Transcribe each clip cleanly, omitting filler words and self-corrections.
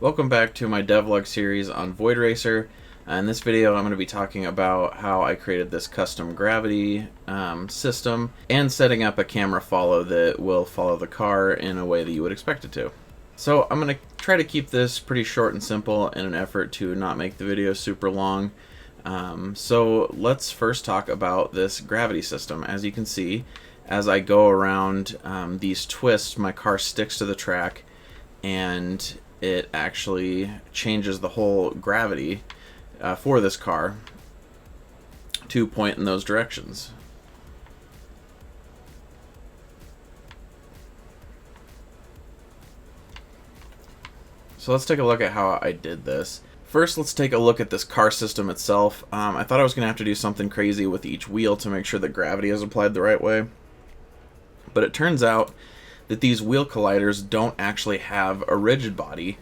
Welcome back to my devlog series on Void Racer. In this video I'm going to be talking about how I created this custom gravity system and setting up a camera follow that will follow the car in a way that you would expect it to. So I'm going to try to keep this pretty short and simple in an effort to not make the video super long. So let's first talk about this gravity system. As you can see, as I go around these twists, my car sticks to the track and it actually changes the whole gravity for this car to point in those directions. So let's take a look at how I did this. First, let's take a look at this car system itself. I thought I was going to have to do something crazy with each wheel to make sure that gravity is applied the right way. But it turns out that these wheel colliders don't actually have a rigid body.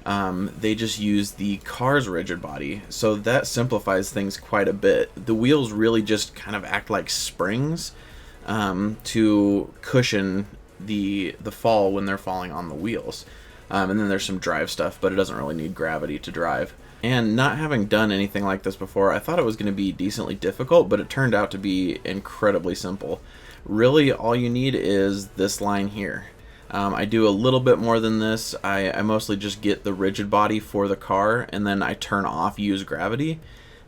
They just use the car's rigid body. So that simplifies things quite a bit. The wheels really just kind of act like springs to cushion the fall when they're falling on the wheels. And then there's some drive stuff, but it doesn't really need gravity to drive. And not having done anything like this before, I thought it was going to be decently difficult, but it turned out to be incredibly simple. Really, all you need is this line here. I do a little bit more than this. I mostly just get the rigid body for the car, and then I turn off use gravity.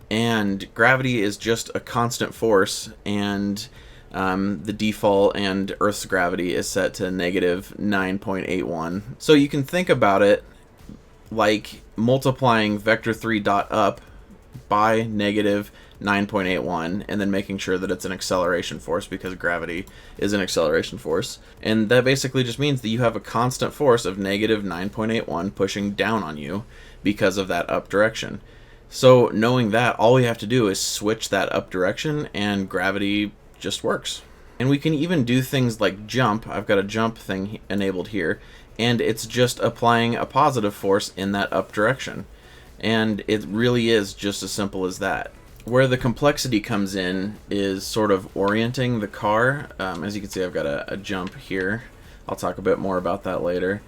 And gravity is just a constant force, and the default and Earth's gravity is set to negative 9.81. So you can think about it like multiplying vector3 dot up by negative 9.81 and then making sure that it's an acceleration force, because gravity is an acceleration force. And that basically just means that you have a constant force of negative 9.81 pushing down on you because of that up direction. So knowing that, all we have to do is switch that up direction and gravity just works. And we can even do things like jump. I've got a jump thing enabled here, and it's just applying a positive force in that up direction. And it really is just as simple as that. Where the complexity comes in is sort of orienting the car. As you can see, I've got a jump here. I'll talk a bit more about that later.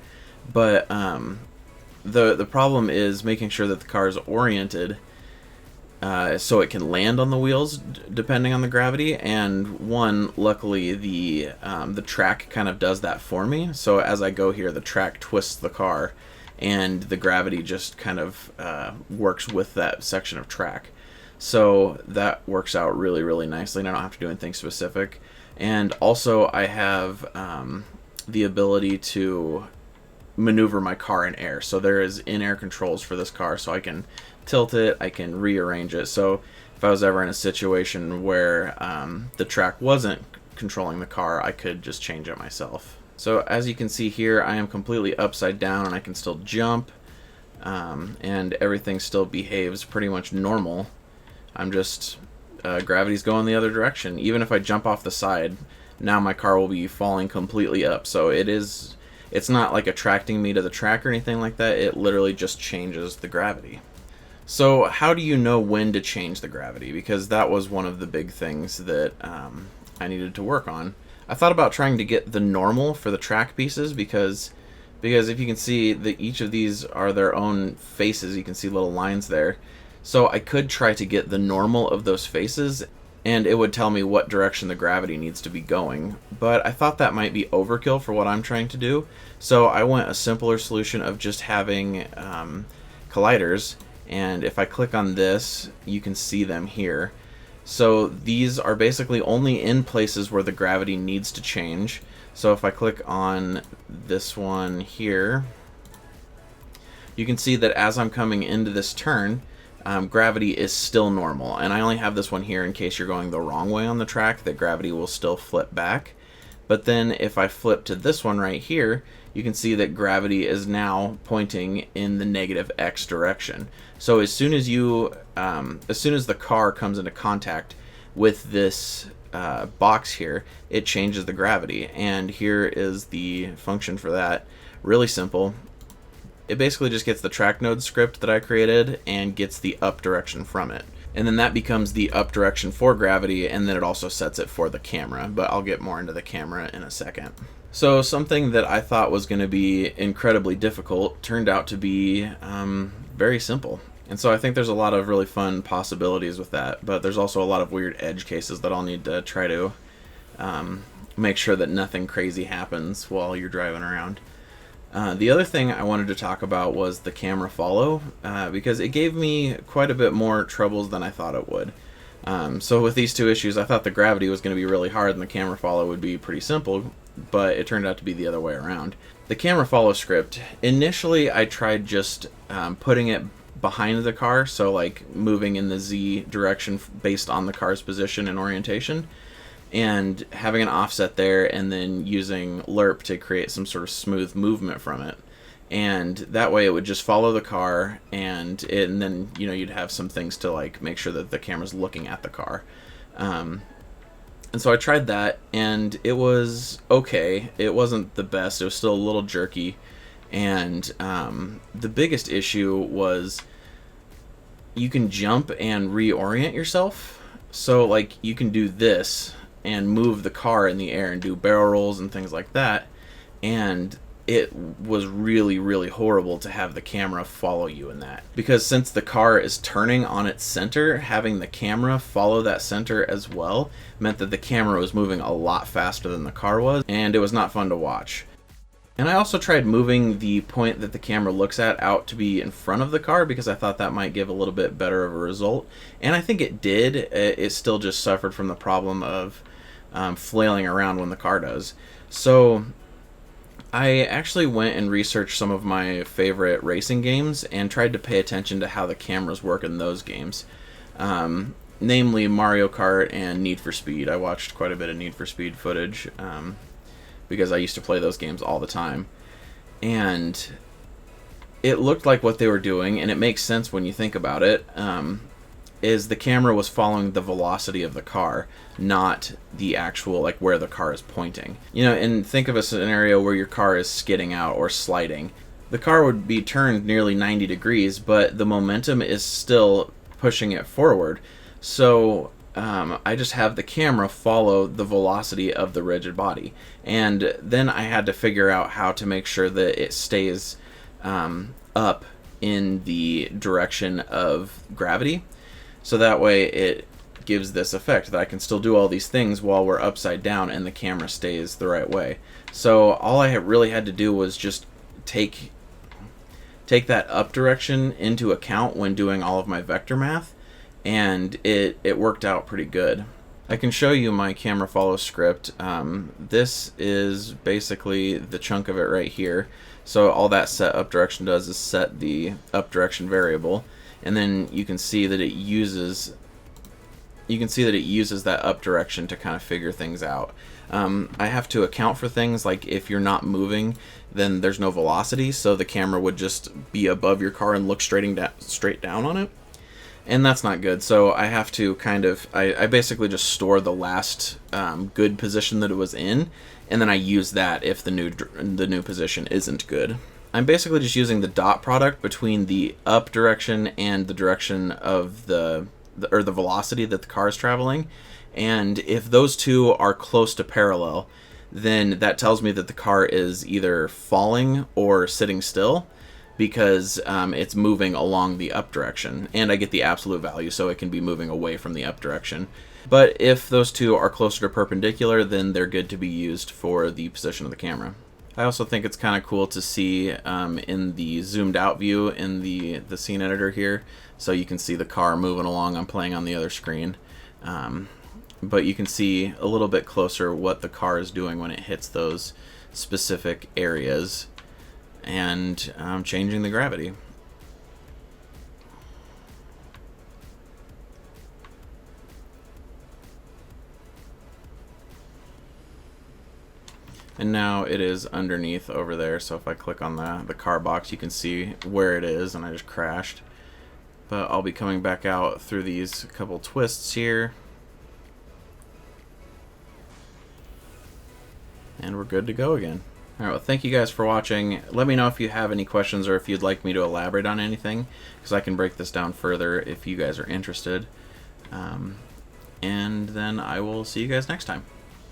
But the problem is making sure that the car is oriented so it can land on the wheels depending on the gravity. And luckily the track kind of does that for me. So as I go here, the track twists the car, and the gravity just kind of works with that section of track. So that works out really, really nicely, and I don't have to do anything specific. And also I have the ability to maneuver my car in air. So there is in-air controls for this car, so I can tilt it, I can rearrange it. So if I was ever in a situation where the track wasn't controlling the car, I could just change it myself. So as you can see here, I am completely upside down and I can still jump, and everything still behaves pretty much normal. I'm just, gravity's going the other direction. Even if I jump off the side, now my car will be falling completely up. So it's not like attracting me to the track or anything like that. It literally just changes the gravity. So how do you know when to change the gravity? Because that was one of the big things that I needed to work on. I thought about trying to get the normal for the track pieces, because if you can see that each of these are their own faces, you can see little lines there. So I could try to get the normal of those faces, and it would tell me what direction the gravity needs to be going. But I thought that might be overkill for what I'm trying to do. So I went a simpler solution of just having colliders. And if I click on this, you can see them here. So these are basically only in places where the gravity needs to change. So if I click on this one here, you can see that as I'm coming into this turn, gravity is still normal. And I only have this one here in case you're going the wrong way on the track, that gravity will still flip back. But then if I flip to this one right here, you can see that gravity is now pointing in the negative X direction. So as soon as the car comes into contact with this box here, it changes the gravity. And here is the function for that. Really simple. It basically just gets the track node script that I created and gets the up direction from it. and then that becomes the up direction for gravity, and then it also sets it for the camera, but I'll get more into the camera in a second. So something that I thought was going to be incredibly difficult turned out to be very simple. And so I think there's a lot of really fun possibilities with that, but there's also a lot of weird edge cases that I'll need to try to make sure that nothing crazy happens while you're driving around. The other thing I wanted to talk about was the camera follow, because it gave me quite a bit more troubles than I thought it would. So with these two issues, I thought the gravity was going to be really hard and the camera follow would be pretty simple, but it turned out to be the other way around. The camera follow script, initially I tried just putting it behind the car, so like moving in the Z direction based on the car's position and orientation, and having an offset there, and then using lerp to create some sort of smooth movement from it. And that way it would just follow the car, and then you'd have some things to like make sure that the camera's looking at the car. And so I tried that, and it was okay. It wasn't the best. It was still a little jerky. And the biggest issue was you can jump and reorient yourself. So like you can do this and move the car in the air and do barrel rolls and things like that. And it was really, really horrible to have the camera follow you in that. Because since the car is turning on its center, having the camera follow that center as well meant that the camera was moving a lot faster than the car was, and it was not fun to watch. And I also tried moving the point that the camera looks at out to be in front of the car because I thought that might give a little bit better of a result. And I think it did. It still just suffered from the problem of flailing around when the car does. So I actually went and researched some of my favorite racing games and tried to pay attention to how the cameras work in those games. Namely Mario Kart and Need for Speed. I watched quite a bit of Need for Speed footage because I used to play those games all the time. And it looked like what they were doing, and it makes sense when you think about it, is the camera was following the velocity of the car, not the actual, like, where the car is pointing. And think of a scenario where your car is skidding out or sliding. The car would be turned nearly 90 degrees, but the momentum is still pushing it forward. So I just have the camera follow the velocity of the rigid body. And then I had to figure out how to make sure that it stays up in the direction of gravity. So that way it gives this effect that I can still do all these things while we're upside down and the camera stays the right way. So all I really had to do was just take that up direction into account when doing all of my vector math, and it worked out pretty good. I can show you my camera follow script. This is basically the chunk of it right here. So all that set up direction does is set the up direction variable, and then you can see that it uses that up direction to kind of figure things out. I have to account for things like if you're not moving, then there's no velocity, so the camera would just be above your car and look straight down on it. And that's not good, so I have to I basically just store the last good position that it was in, and then I use that if the new position isn't good. I'm basically just using the dot product between the up direction and the direction of the velocity that the car is traveling, and if those two are close to parallel, then that tells me that the car is either falling or sitting still, because it's moving along the up direction, and I get the absolute value, so it can be moving away from the up direction. But if those two are closer to perpendicular, then they're good to be used for the position of the camera. I also think it's kind of cool to see in the zoomed out view in the scene editor here, so you can see the car moving along. I'm playing on the other screen, but you can see a little bit closer what the car is doing when it hits those specific areas, and changing the gravity. And now it is underneath over there, so if I click on the car box, you can see where it is, and I just crashed. But I'll be coming back out through these couple twists here, and we're good to go again. Alright, well, thank you guys for watching. Let me know if you have any questions or if you'd like me to elaborate on anything, because I can break this down further if you guys are interested. And then I will see you guys next time.